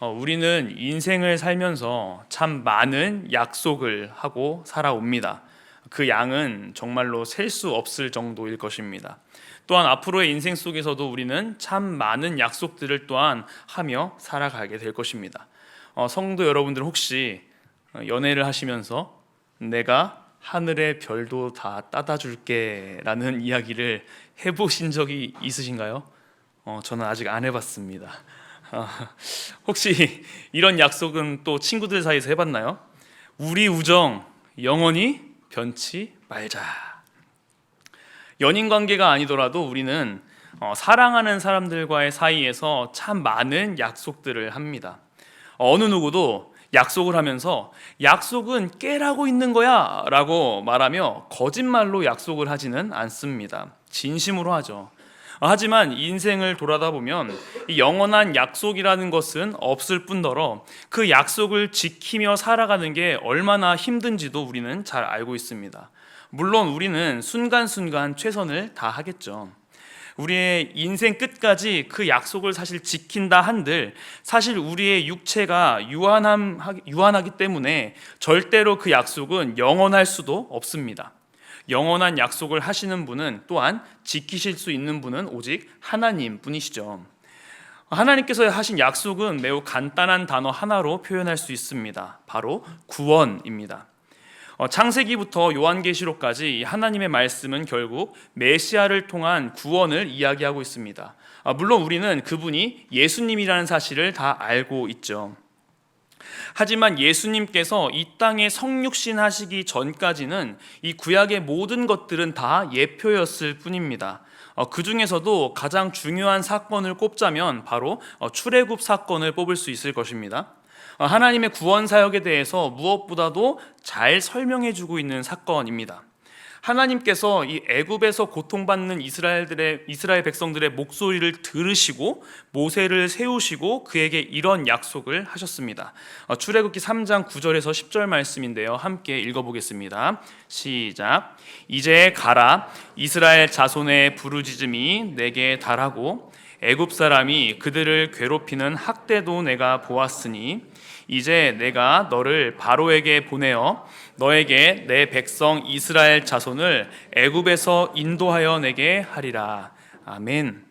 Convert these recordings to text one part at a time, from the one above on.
우리는 인생을 살면서 참 많은 약속을 하고 살아옵니다. 그 양은 정말로 셀 수 없을 정도일 것입니다. 또한 앞으로의 인생 속에서도 우리는 참 많은 약속들을 또한 하며 살아가게 될 것입니다. 성도 여러분들 혹시 연애를 하시면서 내가 하늘의 별도 다 따다 줄게 라는 이야기를 해보신 적이 있으신가요? 저는 아직 안 해봤습니다. 어, 혹시 이런 약속은 또 친구들 사이에서 해봤나요? 우리 우정 영원히 변치 말자. 연인 관계가 아니더라도 우리는 사랑하는 사람들과의 사이에서 참 많은 약속들을 합니다. 어느 누구도 약속을 하면서 약속은 깨라고 있는 거야 라고 말하며 거짓말로 약속을 하지는 않습니다. 진심으로 하죠. 하지만 인생을 돌아다 보면 이 영원한 약속이라는 것은 없을 뿐더러 그 약속을 지키며 살아가는 게 얼마나 힘든지도 우리는 잘 알고 있습니다. 물론 우리는 순간순간 최선을 다하겠죠. 우리의 인생 끝까지 그 약속을 사실 지킨다 한들 사실 우리의 육체가 유한하기 때문에 절대로 그 약속은 영원할 수도 없습니다. 영원한 약속을 하시는 분은 또한 지키실 수 있는 분은 오직 하나님 뿐이시죠. 하나님께서 하신 약속은 매우 간단한 단어 하나로 표현할 수 있습니다. 바로 구원입니다. 창세기부터 요한계시록까지 하나님의 말씀은 결국 메시아를 통한 구원을 이야기하고 있습니다. 물론 우리는 그분이 예수님이라는 사실을 다 알고 있죠. 하지만 예수님께서 이 땅에 성육신 하시기 전까지는 이 구약의 모든 것들은 다 예표였을 뿐입니다. 그 중에서도 가장 중요한 사건을 꼽자면 바로 출애굽 사건을 뽑을 수 있을 것입니다. 하나님의 구원 사역에 대해서 무엇보다도 잘 설명해 주고 있는 사건입니다. 하나님께서 이 애굽에서 고통받는 이스라엘 백성들의 목소리를 들으시고 모세를 세우시고 그에게 이런 약속을 하셨습니다. 출애굽기 3장 9절에서 10절 말씀인데요. 함께 읽어보겠습니다. 시작. 이제 가라. 이스라엘 자손의 부르짖음이 내게 달하고 애굽 사람이 그들을 괴롭히는 학대도 내가 보았으니 이제 내가 너를 바로에게 보내어 너에게 내 백성 이스라엘 자손을 애굽에서 인도하여 내게 하리라. 아멘.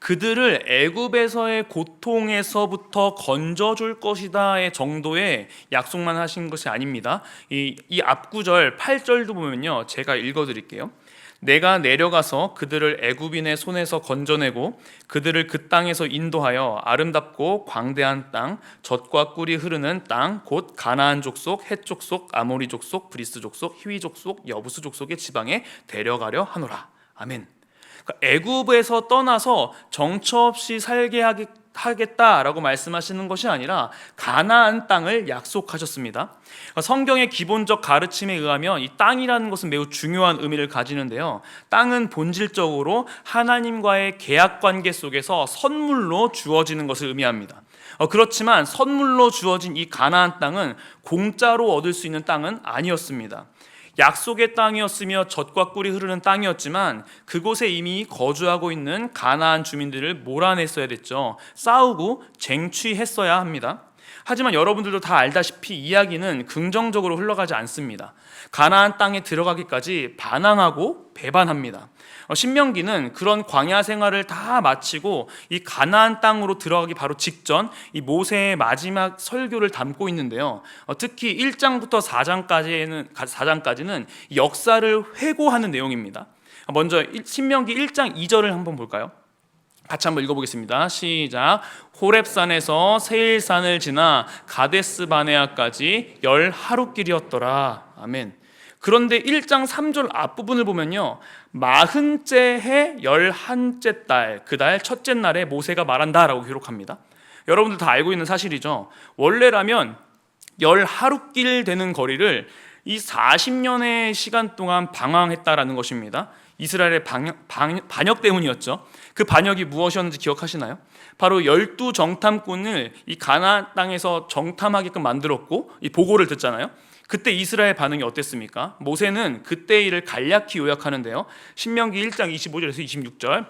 그들을 애굽에서의 고통에서부터 건져줄 것이다의 정도의 약속만 하신 것이 아닙니다. 이 앞구절 8절도 보면요, 제가 읽어드릴게요. 내가 내려가서 그들을 애굽인의 손에서 건져내고 그들을 그 땅에서 인도하여 아름답고 광대한 땅, 젖과 꿀이 흐르는 땅, 곧 가나안 족속, 헷 족속, 아모리 족속, 브리스 족속, 히위 족속, 여부스 족속의 지방에 데려가려 하노라. 아멘. 그러니까 애굽에서 떠나서 정처 없이 살게 하겠다라고 말씀하시는 것이 아니라 가나안 땅을 약속하셨습니다. 성경의 기본적 가르침에 의하면 이 땅이라는 것은 매우 중요한 의미를 가지는데요. 땅은 본질적으로 하나님과의 계약 관계 속에서 선물로 주어지는 것을 의미합니다. 그렇지만 선물로 주어진 이 가나안 땅은 공짜로 얻을 수 있는 땅은 아니었습니다. 약속의 땅이었으며 젖과 꿀이 흐르는 땅이었지만 그곳에 이미 거주하고 있는 가나안 주민들을 몰아냈어야 됐죠. 싸우고 쟁취했어야 합니다. 하지만 여러분들도 다 알다시피 이야기는 긍정적으로 흘러가지 않습니다. 가나안 땅에 들어가기까지 반항하고 배반합니다. 신명기는 그런 광야 생활을 다 마치고 이 가나안 땅으로 들어가기 바로 직전 이 모세의 마지막 설교를 담고 있는데요. 특히 1장부터 4장까지는 역사를 회고하는 내용입니다. 먼저 신명기 1장 2절을 한번 볼까요? 같이 한번 읽어보겠습니다. 시작. 호렙산에서 세일산을 지나 가데스 바네아까지 10하루길이었더라. 아멘. 그런데 1장 3절 앞부분을 보면요, 40째 해 11째 달, 그 달 첫째 날에 모세가 말한다라고 기록합니다. 여러분들 다 알고 있는 사실이죠. 원래라면 10하루길 되는 거리를 이 40년의 시간 동안 방황했다라는 것입니다. 이스라엘의 반역 때문이었죠. 그 반역이 무엇이었는지 기억하시나요? 바로 12정탐꾼을 이 가나안 땅에서 정탐하게끔 만들었고 이 보고를 듣잖아요. 그때 이스라엘 반응이 어땠습니까? 모세는 그때 일을 간략히 요약하는데요. 신명기 1장 25절에서 26절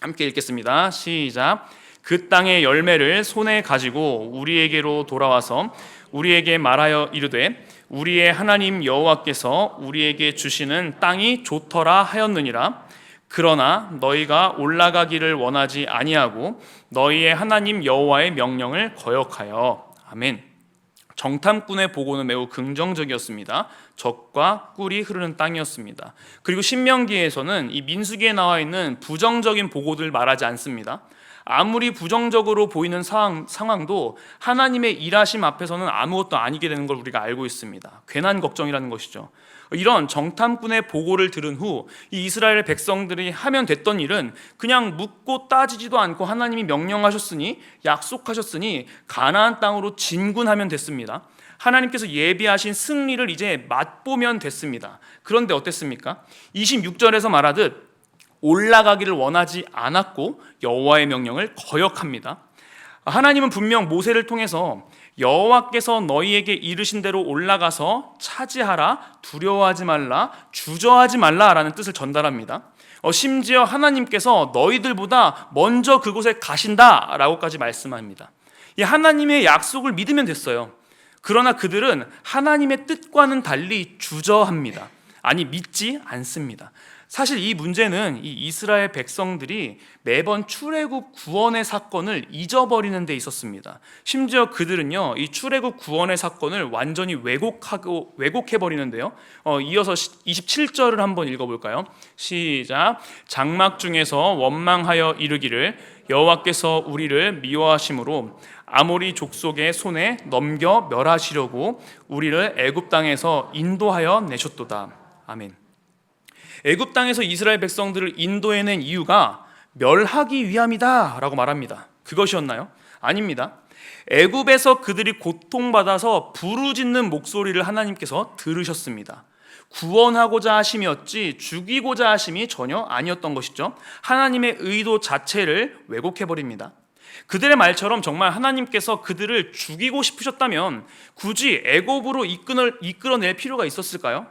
함께 읽겠습니다. 시작. 그 땅의 열매를 손에 가지고 우리에게로 돌아와서 우리에게 말하여 이르되 우리의 하나님 여호와께서 우리에게 주시는 땅이 좋더라 하였느니라. 그러나 너희가 올라가기를 원하지 아니하고 너희의 하나님 여호와의 명령을 거역하여. 아멘. 정탐꾼의 보고는 매우 긍정적이었습니다. 젖과 꿀이 흐르는 땅이었습니다. 그리고 신명기에서는 이 민수기에 나와 있는 부정적인 보고들 말하지 않습니다. 아무리 부정적으로 보이는 상황도 하나님의 일하심 앞에서는 아무것도 아니게 되는 걸 우리가 알고 있습니다. 괜한 걱정이라는 것이죠. 이런 정탐꾼의 보고를 들은 후 이 이스라엘 백성들이 하면 됐던 일은 그냥 묻고 따지지도 않고 하나님이 명령하셨으니, 약속하셨으니 가나안 땅으로 진군하면 됐습니다. 하나님께서 예비하신 승리를 이제 맛보면 됐습니다. 그런데 어땠습니까? 26절에서 말하듯 올라가기를 원하지 않았고 여호와의 명령을 거역합니다. 하나님은 분명 모세를 통해서 여호와께서 너희에게 이르신 대로 올라가서 차지하라, 두려워하지 말라, 주저하지 말라라는 뜻을 전달합니다. 심지어 하나님께서 너희들보다 먼저 그곳에 가신다라고까지 말씀합니다. 이 하나님의 약속을 믿으면 됐어요. 그러나 그들은 하나님의 뜻과는 달리 주저합니다. 아니, 믿지 않습니다. 사실 이 문제는 이 이스라엘 백성들이 매번 출애굽 구원의 사건을 잊어버리는 데 있었습니다. 심지어 그들은요, 이 출애굽 구원의 사건을 완전히 왜곡해버리는데요. 이어서 27절을 한번 읽어볼까요? 시작. 장막 중에서 원망하여 이르기를 여호와께서 우리를 미워하심으로 아모리 족속의 손에 넘겨 멸하시려고 우리를 애굽 땅에서 인도하여 내셨도다. 아멘. 애굽 땅에서 이스라엘 백성들을 인도해낸 이유가 멸하기 위함이다 라고 말합니다. 그것이었나요? 아닙니다. 애굽에서 그들이 고통받아서 부르짖는 목소리를 하나님께서 들으셨습니다. 구원하고자 하심이었지 죽이고자 하심이 전혀 아니었던 것이죠. 하나님의 의도 자체를 왜곡해버립니다. 그들의 말처럼 정말 하나님께서 그들을 죽이고 싶으셨다면 굳이 애굽으로 이끌어낼 필요가 있었을까요?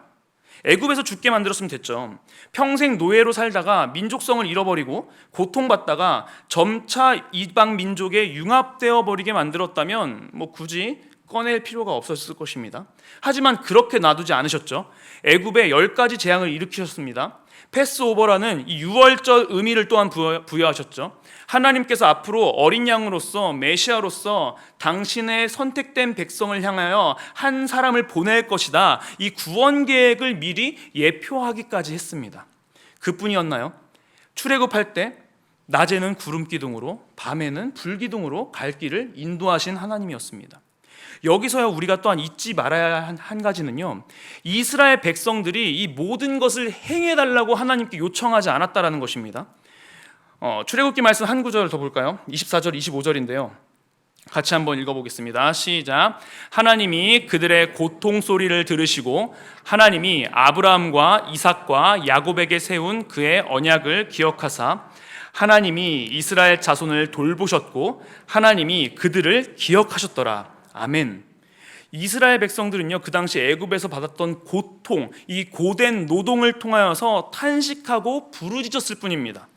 애굽에서 죽게 만들었으면 됐죠. 평생 노예로 살다가 민족성을 잃어버리고 고통받다가 점차 이방 민족에 융합되어 버리게 만들었다면 굳이 꺼낼 필요가 없었을 것입니다. 하지만 그렇게 놔두지 않으셨죠. 애굽에 10가지 재앙을 일으키셨습니다. 패스오버라는 이 유월절 의미를 또한 부여하셨죠. 하나님께서 앞으로 어린 양으로서 메시아로서 당신의 선택된 백성을 향하여 한 사람을 보낼 것이다. 이 구원 계획을 미리 예표하기까지 했습니다. 그뿐이었나요? 출애굽할 때 낮에는 구름 기둥으로 밤에는 불 기둥으로 갈 길을 인도하신 하나님이었습니다. 여기서야 우리가 또한 잊지 말아야 한 가지는요, 이스라엘 백성들이 이 모든 것을 행해달라고 하나님께 요청하지 않았다라는 것입니다. 출애굽기 말씀 한 구절 더 볼까요? 24절 25절인데요 같이 한번 읽어보겠습니다. 시작. 하나님이 그들의 고통 소리를 들으시고 하나님이 아브라함과 이삭과 야곱에게 세운 그의 언약을 기억하사 하나님이 이스라엘 자손을 돌보셨고 하나님이 그들을 기억하셨더라. 아멘. 이스라엘 백성들은요, 그 당시 애굽에서 받았던 고통, 이 고된 노동을 통하여서 탄식하고 부르짖었을 뿐입니다.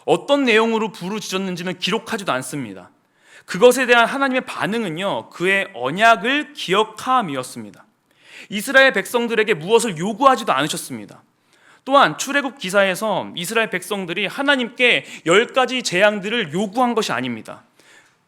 어떤 내용으로 부르짖었는지는 기록하지도 않습니다. 그것에 대한 하나님의 반응은요, 그의 언약을 기억함이었습니다. 이스라엘 백성들에게 무엇을 요구하지도 않으셨습니다. 또한 출애굽 기사에서 이스라엘 백성들이 하나님께 10가지 재앙들을 요구한 것이 아닙니다.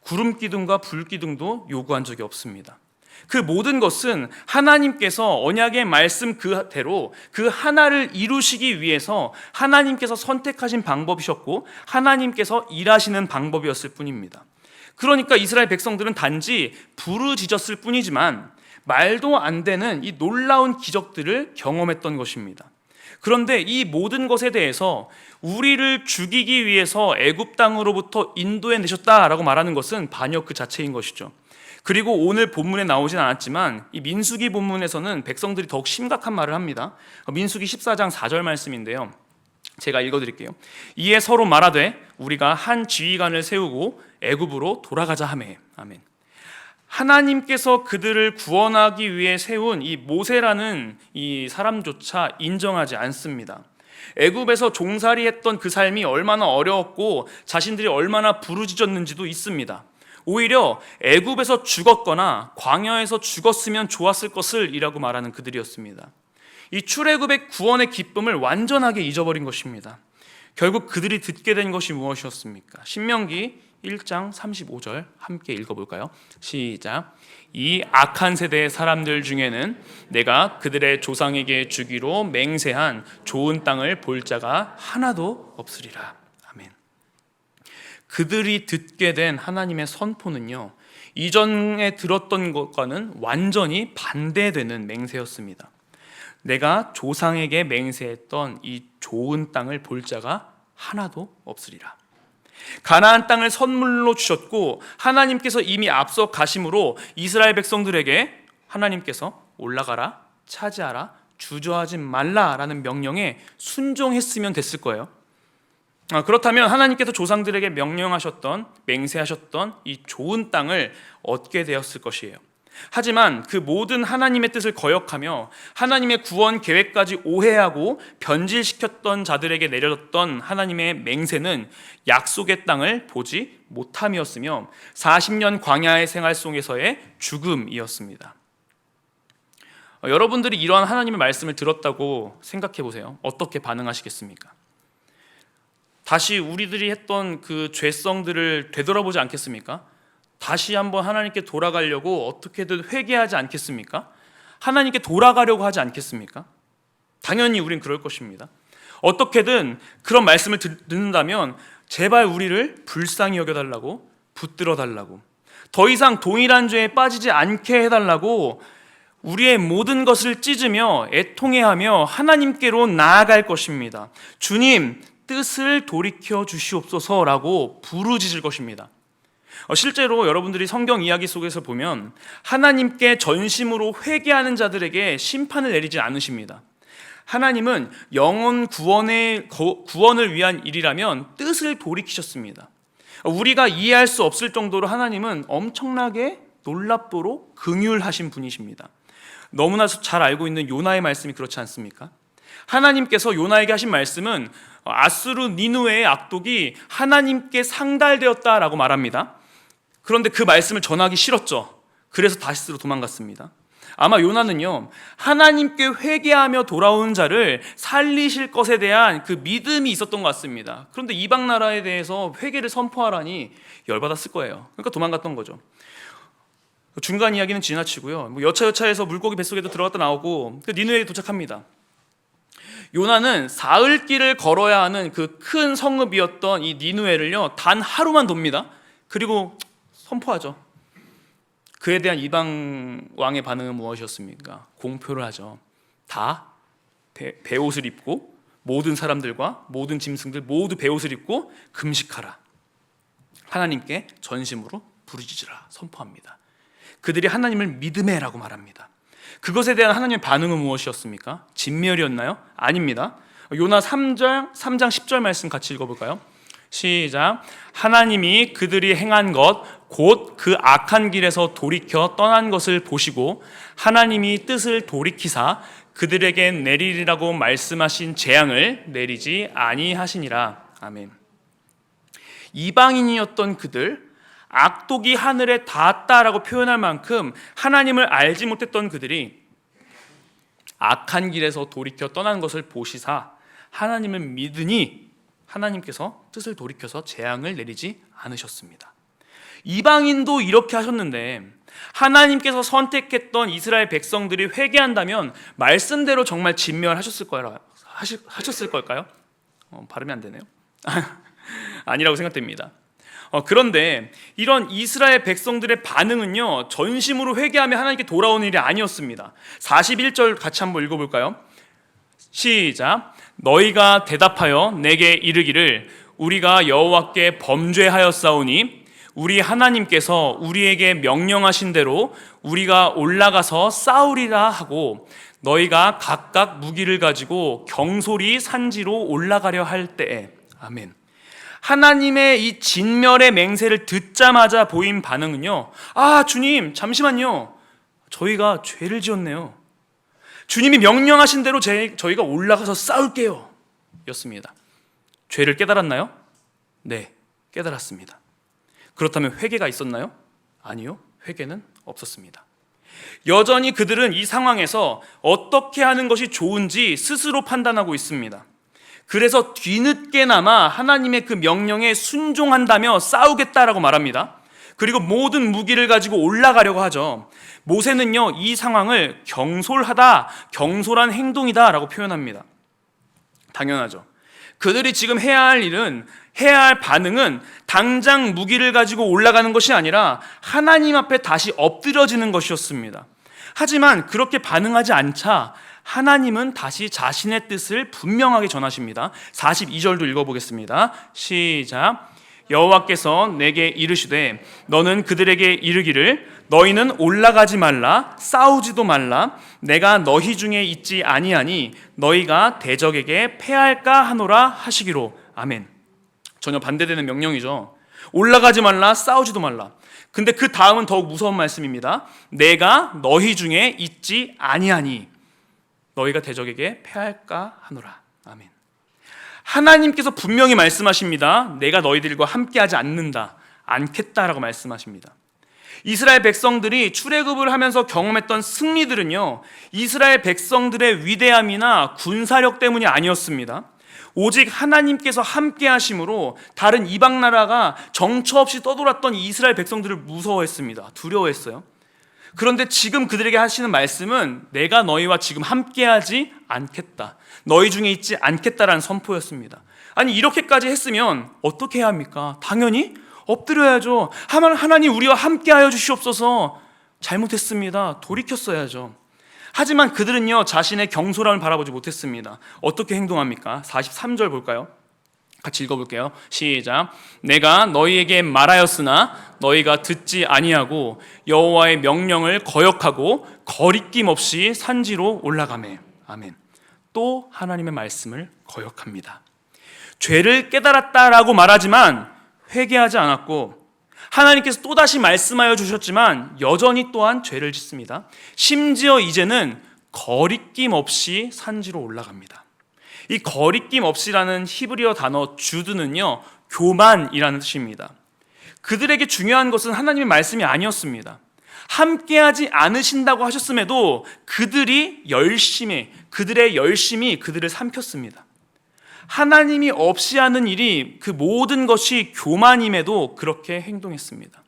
구름 기둥과 불 기둥도 요구한 적이 없습니다. 그 모든 것은 하나님께서 언약의 말씀 그대로 그 하나를 이루시기 위해서 하나님께서 선택하신 방법이셨고 하나님께서 일하시는 방법이었을 뿐입니다. 그러니까 이스라엘 백성들은 단지 부르짖었을 뿐이지만 말도 안 되는 이 놀라운 기적들을 경험했던 것입니다. 그런데 이 모든 것에 대해서 우리를 죽이기 위해서 애굽 땅으로부터 인도해 내셨다라고 말하는 것은 반역 그 자체인 것이죠. 그리고 오늘 본문에 나오진 않았지만 이 민수기 본문에서는 백성들이 더욱 심각한 말을 합니다. 민수기 14장 4절 말씀인데요, 제가 읽어드릴게요. 이에 서로 말하되 우리가 한 지휘관을 세우고 애굽으로 돌아가자 하매. 아멘. 하나님께서 그들을 구원하기 위해 세운 이 모세라는 이 사람조차 인정하지 않습니다. 애굽에서 종살이했던 그 삶이 얼마나 어려웠고 자신들이 얼마나 부르짖었는지도 있습니다. 오히려 애굽에서 죽었거나 광야에서 죽었으면 좋았을 것을 이라고 말하는 그들이었습니다. 이 출애굽의 구원의 기쁨을 완전하게 잊어버린 것입니다. 결국 그들이 듣게 된 것이 무엇이었습니까? 신명기 1장 35절 함께 읽어볼까요? 시작. 이 악한 세대의 사람들 중에는 내가 그들의 조상에게 주기로 맹세한 좋은 땅을 볼 자가 하나도 없으리라. 아멘. 그들이 듣게 된 하나님의 선포는요, 이전에 들었던 것과는 완전히 반대되는 맹세였습니다. 내가 조상에게 맹세했던 이 좋은 땅을 볼 자가 하나도 없으리라. 가나안 땅을 선물로 주셨고 하나님께서 이미 앞서 가심으로 이스라엘 백성들에게 하나님께서 올라가라, 차지하라, 주저하지 말라라는 명령에 순종했으면 됐을 거예요. 그렇다면 하나님께서 조상들에게 명령하셨던, 맹세하셨던 이 좋은 땅을 얻게 되었을 것이에요. 하지만 그 모든 하나님의 뜻을 거역하며 하나님의 구원 계획까지 오해하고 변질시켰던 자들에게 내려졌던 하나님의 맹세는 약속의 땅을 보지 못함이었으며 40년 광야의 생활 속에서의 죽음이었습니다. 여러분들이 이러한 하나님의 말씀을 들었다고 생각해 보세요. 어떻게 반응하시겠습니까? 다시 우리들이 했던 그 죄성들을 되돌아보지 않겠습니까? 다시 한번 하나님께 돌아가려고 어떻게든 회개하지 않겠습니까? 하나님께 돌아가려고 하지 않겠습니까? 당연히 우린 그럴 것입니다. 어떻게든 그런 말씀을 듣는다면 제발 우리를 불쌍히 여겨달라고, 붙들어 달라고, 더 이상 동일한 죄에 빠지지 않게 해달라고 우리의 모든 것을 찢으며 애통해하며 하나님께로 나아갈 것입니다. 주님, 뜻을 돌이켜 주시옵소서라고 부르짖을 것입니다. 실제로 여러분들이 성경 이야기 속에서 보면 하나님께 전심으로 회개하는 자들에게 심판을 내리지 않으십니다. 하나님은 영혼 구원을 위한 일이라면 뜻을 돌이키셨습니다. 우리가 이해할 수 없을 정도로 하나님은 엄청나게 놀랍도록 긍휼하신 분이십니다. 너무나 잘 알고 있는 요나의 말씀이 그렇지 않습니까? 하나님께서 요나에게 하신 말씀은 아수르 니느웨의 악독이 하나님께 상달되었다라고 말합니다. 그런데 그 말씀을 전하기 싫었죠. 그래서 다시스로 도망갔습니다. 아마 요나는요, 하나님께 회개하며 돌아오는 자를 살리실 것에 대한 그 믿음이 있었던 것 같습니다. 그런데 이방 나라에 대해서 회개를 선포하라니 열받았을 거예요. 그러니까 도망갔던 거죠. 중간 이야기는 지나치고요. 여차여차해서 물고기 뱃속에도 들어갔다 나오고 니느웨에 도착합니다. 요나는 사흘길을 걸어야 하는 그 큰 성읍이었던 이 니느웨를요, 단 하루만 돕니다. 그리고 선포하죠. 그에 대한 이방 왕의 반응은 무엇이었습니까? 공표를 하죠. 다 베옷을 입고 모든 사람들과 모든 짐승들 모두 베옷을 입고 금식하라. 하나님께 전심으로 부르짖으라 선포합니다. 그들이 하나님을 믿음해라고 말합니다. 그것에 대한 하나님의 반응은 무엇이었습니까? 진멸이었나요? 아닙니다. 요나 3장 10절 말씀 같이 읽어볼까요? 시작. 하나님이 그들이 행한 것 곧 그 악한 길에서 돌이켜 떠난 것을 보시고 하나님이 뜻을 돌이키사 그들에게 내리리라고 말씀하신 재앙을 내리지 아니하시니라. 아멘. 이방인이었던 그들, 악독이 하늘에 닿았다라고 표현할 만큼 하나님을 알지 못했던 그들이 악한 길에서 돌이켜 떠난 것을 보시사 하나님을 믿으니 하나님께서 뜻을 돌이켜서 재앙을 내리지 않으셨습니다. 이방인도 이렇게 하셨는데 하나님께서 선택했던 이스라엘 백성들이 회개한다면 말씀대로 정말 진멸하셨을 걸까요? 발음이 안 되네요. 아니라고 생각됩니다. 그런데 이런 이스라엘 백성들의 반응은요, 전심으로 회개하며 하나님께 돌아오는 일이 아니었습니다. 41절 같이 한번 읽어볼까요? 시작. 너희가 대답하여 내게 이르기를 우리가 여호와께 범죄하였사오니 우리 하나님께서 우리에게 명령하신 대로 우리가 올라가서 싸우리라 하고 너희가 각각 무기를 가지고 경솔히 산지로 올라가려 할 때에. 아멘. 하나님의 이 진멸의 맹세를 듣자마자 보인 반응은요, 주님 잠시만요, 저희가 죄를 지었네요. 주님이 명령하신 대로 저희가 올라가서 싸울게요. 였습니다. 죄를 깨달았나요? 네, 깨달았습니다. 그렇다면 회개가 있었나요? 아니요, 회개는 없었습니다. 여전히 그들은 이 상황에서 어떻게 하는 것이 좋은지 스스로 판단하고 있습니다. 그래서 뒤늦게나마 하나님의 그 명령에 순종한다며 싸우겠다라고 말합니다. 그리고 모든 무기를 가지고 올라가려고 하죠. 모세는요, 이 상황을 경솔하다, 경솔한 행동이다 라고 표현합니다. 당연하죠. 그들이 지금 해야 할 반응은 당장 무기를 가지고 올라가는 것이 아니라 하나님 앞에 다시 엎드려지는 것이었습니다. 하지만 그렇게 반응하지 않자 하나님은 다시 자신의 뜻을 분명하게 전하십니다. 42절도 읽어보겠습니다. 시작. 여호와께서 내게 이르시되 너는 그들에게 이르기를 너희는 올라가지 말라 싸우지도 말라 내가 너희 중에 있지 아니하니 너희가 대적에게 패할까 하노라 하시기로. 아멘. 전혀 반대되는 명령이죠. 올라가지 말라 싸우지도 말라. 근데 그 다음은 더욱 무서운 말씀입니다. 내가 너희 중에 있지 아니하니 너희가 대적에게 패할까 하노라. 아멘. 하나님께서 분명히 말씀하십니다. 내가 너희들과 함께하지 않겠다라고 말씀하십니다. 이스라엘 백성들이 출애굽을 하면서 경험했던 승리들은요, 이스라엘 백성들의 위대함이나 군사력 때문이 아니었습니다. 오직 하나님께서 함께 하심으로 다른 이방 나라가 정처 없이 떠돌았던 이스라엘 백성들을 무서워했습니다. 두려워했어요. 그런데 지금 그들에게 하시는 말씀은 내가 너희와 지금 함께하지 않겠다, 너희 중에 있지 않겠다라는 선포였습니다. 아니, 이렇게까지 했으면 어떻게 해야 합니까? 당연히 엎드려야죠. 하나님 우리와 함께하여 주시옵소서. 잘못했습니다. 돌이켰어야죠. 하지만 그들은요, 자신의 경솔함을 바라보지 못했습니다. 어떻게 행동합니까? 43절 볼까요? 같이 읽어볼게요. 시작. 내가 너희에게 말하였으나 너희가 듣지 아니하고 여호와의 명령을 거역하고 거리낌 없이 산지로 올라가매. 아멘. 또 하나님의 말씀을 거역합니다. 죄를 깨달았다라고 말하지만 회개하지 않았고, 하나님께서 또다시 말씀하여 주셨지만 여전히 또한 죄를 짓습니다. 심지어 이제는 거리낌 없이 산지로 올라갑니다. 이 거리낌 없이라는 히브리어 단어 주드는요, 교만이라는 뜻입니다. 그들에게 중요한 것은 하나님의 말씀이 아니었습니다. 함께하지 않으신다고 하셨음에도 그들의 열심이 그들을 삼켰습니다. 하나님이 없이 하는 일이 그 모든 것이 교만임에도 그렇게 행동했습니다.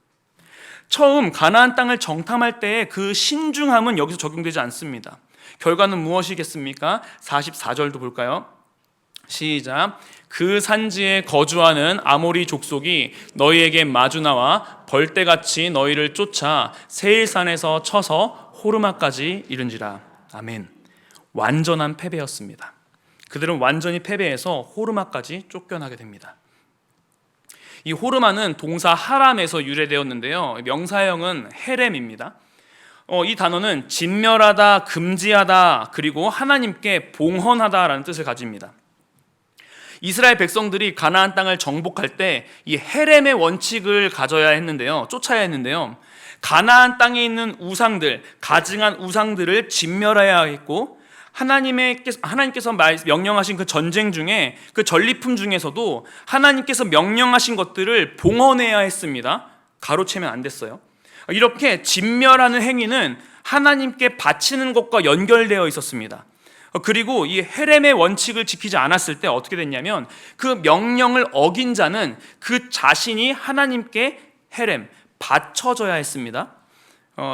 처음 가나안 땅을 정탐할 때의 그 신중함은 여기서 적용되지 않습니다. 결과는 무엇이겠습니까? 44절도 볼까요? 시작. 그 산지에 거주하는 아모리 족속이 너희에게 마주 나와 벌떼같이 너희를 쫓아 세일산에서 쳐서 호르마까지 이른지라. 아멘. 완전한 패배였습니다. 그들은 완전히 패배해서 호르마까지 쫓겨나게 됩니다. 이 호르마는 동사 하람에서 유래되었는데요, 명사형은 헤렘입니다. 이 단어는 진멸하다, 금지하다, 그리고 하나님께 봉헌하다라는 뜻을 가집니다. 이스라엘 백성들이 가나안 땅을 정복할 때 이 헤렘의 원칙을 가져야 했는데요, 쫓아야 했는데요, 가나안 땅에 있는 우상들, 가증한 우상들을 진멸해야 했고, 하나님께서 명령하신 그 전쟁 중에 그 전리품 중에서도 하나님께서 명령하신 것들을 봉헌해야 했습니다. 가로채면 안 됐어요. 이렇게 진멸하는 행위는 하나님께 바치는 것과 연결되어 있었습니다. 그리고 이 헤렘의 원칙을 지키지 않았을 때 어떻게 됐냐면, 그 명령을 어긴 자는 그 자신이 하나님께 헤렘, 바쳐져야 했습니다.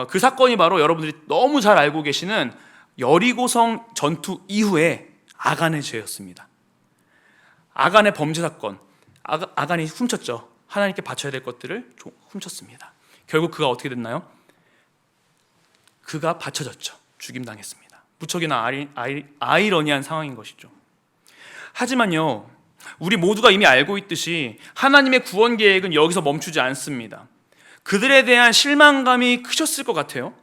그 사건이 바로 여러분들이 너무 잘 알고 계시는 여리고성 전투 이후에 아간의 죄였습니다. 아간의 범죄 사건, 아간이 훔쳤죠. 하나님께 바쳐야 될 것들을 훔쳤습니다. 결국 그가 어떻게 됐나요? 그가 바쳐졌죠. 죽임당했습니다. 무척이나 아이러니한 상황인 것이죠. 하지만요, 우리 모두가 이미 알고 있듯이 하나님의 구원 계획은 여기서 멈추지 않습니다. 그들에 대한 실망감이 크셨을 것 같아요.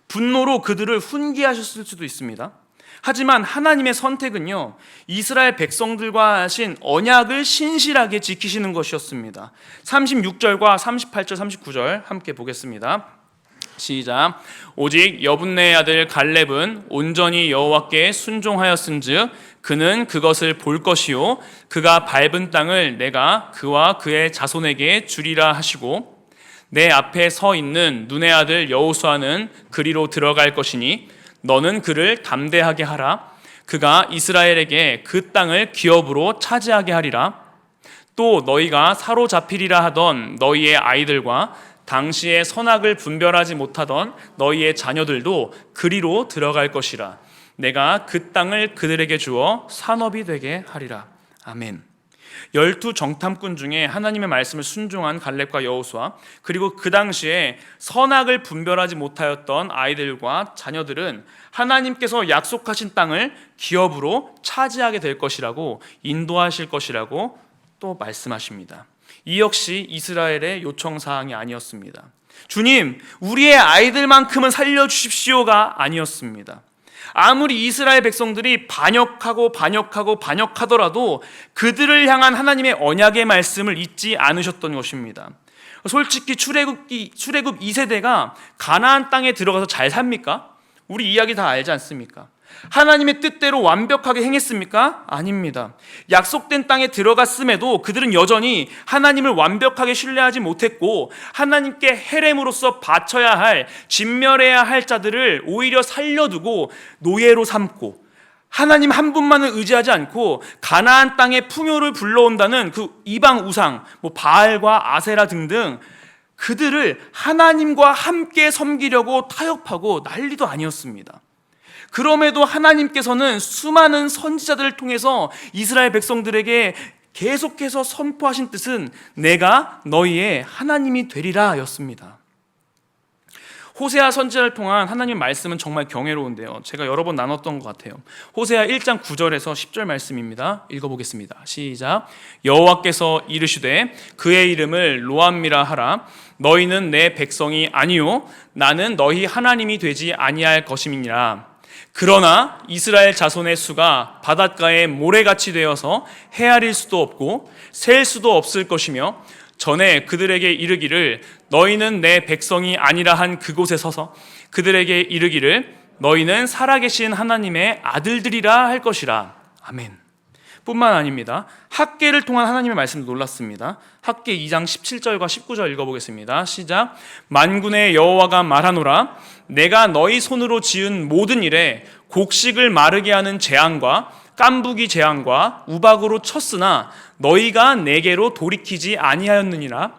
분노로 그들을 훈계하셨을 수도 있습니다. 하지만 하나님의 선택은요, 이스라엘 백성들과 하신 언약을 신실하게 지키시는 것이었습니다. 36절과 38절, 39절 함께 보겠습니다. 시작. 오직 여분네의 아들 갈렙은 온전히 여호와께 순종하였은즉 그는 그것을 볼 것이요 그가 밟은 땅을 내가 그와 그의 자손에게 주리라 하시고 내 앞에 서 있는 눈의 아들 여호수아는 그리로 들어갈 것이니 너는 그를 담대하게 하라. 그가 이스라엘에게 그 땅을 기업으로 차지하게 하리라. 또 너희가 사로잡히리라 하던 너희의 아이들과 당시에 선악을 분별하지 못하던 너희의 자녀들도 그리로 들어갈 것이라. 내가 그 땅을 그들에게 주어 산업이 되게 하리라. 아멘. 12 정탐꾼 중에 하나님의 말씀을 순종한 갈렙과 여호수아, 그리고 그 당시에 선악을 분별하지 못하였던 아이들과 자녀들은 하나님께서 약속하신 땅을 기업으로 차지하게 될 것이라고, 인도하실 것이라고 또 말씀하십니다. 이 역시 이스라엘의 요청사항이 아니었습니다. 주님, 우리의 아이들만큼은 살려주십시오가 아니었습니다. 아무리 이스라엘 백성들이 반역하더라도 그들을 향한 하나님의 언약의 말씀을 잊지 않으셨던 것입니다. 솔직히 출애굽 2세대가 가나안 땅에 들어가서 잘 삽니까? 우리 이야기 다 알지 않습니까? 하나님의 뜻대로 완벽하게 행했습니까? 아닙니다. 약속된 땅에 들어갔음에도 그들은 여전히 하나님을 완벽하게 신뢰하지 못했고 하나님께 헤렘으로서 바쳐야 할, 진멸해야 할 자들을 오히려 살려두고 노예로 삼고 하나님 한 분만을 의지하지 않고 가나안 땅의 풍요를 불러온다는 그 이방 우상, 바알과 아세라 등등 그들을 하나님과 함께 섬기려고 타협하고 난리도 아니었습니다. 그럼에도 하나님께서는 수많은 선지자들을 통해서 이스라엘 백성들에게 계속해서 선포하신 뜻은 내가 너희의 하나님이 되리라 였습니다. 호세아 선지자를 통한 하나님의 말씀은 정말 경외로운데요, 제가 여러 번 나눴던 것 같아요. 호세아 1장 9절에서 10절 말씀입니다. 읽어보겠습니다. 시작. 여호와께서 이르시되 그의 이름을 로암미라 하라. 너희는 내 백성이 아니요 나는 너희 하나님이 되지 아니할 것임이니라. 그러나 이스라엘 자손의 수가 바닷가에 모래같이 되어서 헤아릴 수도 없고 셀 수도 없을 것이며 전에 그들에게 이르기를 너희는 내 백성이 아니라 한 그곳에 서서 그들에게 이르기를 너희는 살아계신 하나님의 아들들이라 할 것이라. 아멘. 뿐만 아닙니다. 학개를 통한 하나님의 말씀도 놀랐습니다. 학개 2장 17절과 19절 읽어보겠습니다. 시작. 만군의 여호와가 말하노라. 내가 너희 손으로 지은 모든 일에 곡식을 마르게 하는 재앙과 깐부기 재앙과 우박으로 쳤으나 너희가 내게로 돌이키지 아니하였느니라.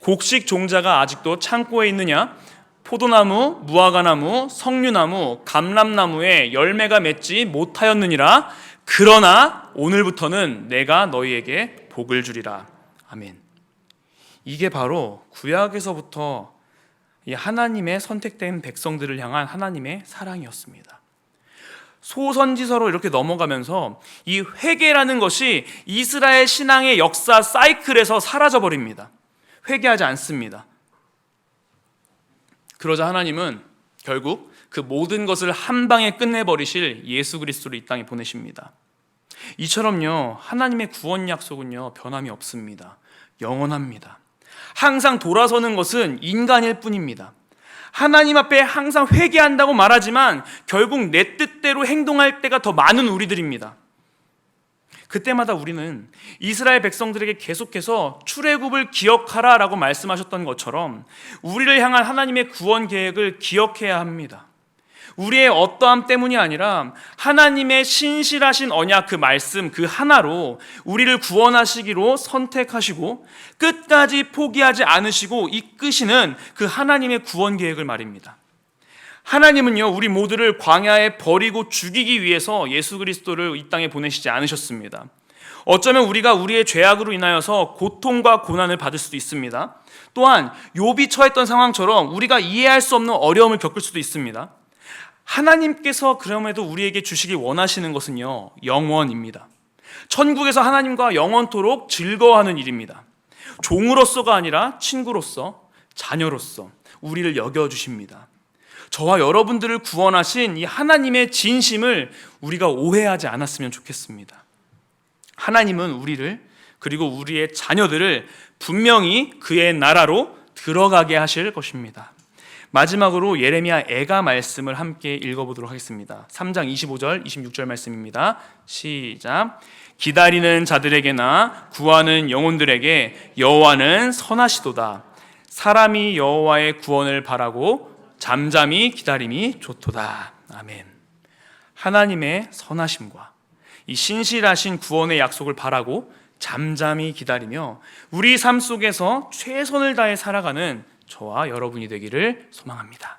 곡식 종자가 아직도 창고에 있느냐? 포도나무, 무화과나무, 석류나무, 감람나무에 열매가 맺지 못하였느니라. 그러나 오늘부터는 내가 너희에게 복을 주리라. 아멘. 이게 바로 구약에서부터 이 하나님의 선택된 백성들을 향한 하나님의 사랑이었습니다. 소선지서로 이렇게 넘어가면서 이 회개라는 것이 이스라엘 신앙의 역사 사이클에서 사라져버립니다. 회개하지 않습니다. 그러자 하나님은 결국 그 모든 것을 한 방에 끝내버리실 예수 그리스도를 이 땅에 보내십니다. 이처럼요, 하나님의 구원 약속은요 변함이 없습니다. 영원합니다. 항상 돌아서는 것은 인간일 뿐입니다. 하나님 앞에 항상 회개한다고 말하지만 결국 내 뜻대로 행동할 때가 더 많은 우리들입니다. 그때마다 우리는 이스라엘 백성들에게 계속해서 출애굽을 기억하라 라고 말씀하셨던 것처럼 우리를 향한 하나님의 구원 계획을 기억해야 합니다. 우리의 어떠함 때문이 아니라 하나님의 신실하신 언약 그 말씀 그 하나로 우리를 구원하시기로 선택하시고 끝까지 포기하지 않으시고 이끄시는 그 하나님의 구원 계획을 말입니다. 하나님은요, 우리 모두를 광야에 버리고 죽이기 위해서 예수 그리스도를 이 땅에 보내시지 않으셨습니다. 어쩌면 우리가 우리의 죄악으로 인하여서 고통과 고난을 받을 수도 있습니다. 또한 욥이 처했던 상황처럼 우리가 이해할 수 없는 어려움을 겪을 수도 있습니다. 하나님께서 그럼에도 우리에게 주시기 원하시는 것은요, 영원입니다. 천국에서 하나님과 영원토록 즐거워하는 일입니다. 종으로서가 아니라 친구로서, 자녀로서 우리를 여겨주십니다. 저와 여러분들을 구원하신 이 하나님의 진심을 우리가 오해하지 않았으면 좋겠습니다. 하나님은 우리를, 그리고 우리의 자녀들을 분명히 그의 나라로 들어가게 하실 것입니다. 마지막으로 예레미야 애가 말씀을 함께 읽어보도록 하겠습니다. 3장 25절 26절 말씀입니다. 시작. 기다리는 자들에게나 구하는 영혼들에게 여호와는 선하시도다. 사람이 여호와의 구원을 바라고 잠잠히 기다림이 좋도다. 아멘. 하나님의 선하심과 이 신실하신 구원의 약속을 바라고 잠잠히 기다리며 우리 삶 속에서 최선을 다해 살아가는 저와 여러분이 되기를 소망합니다.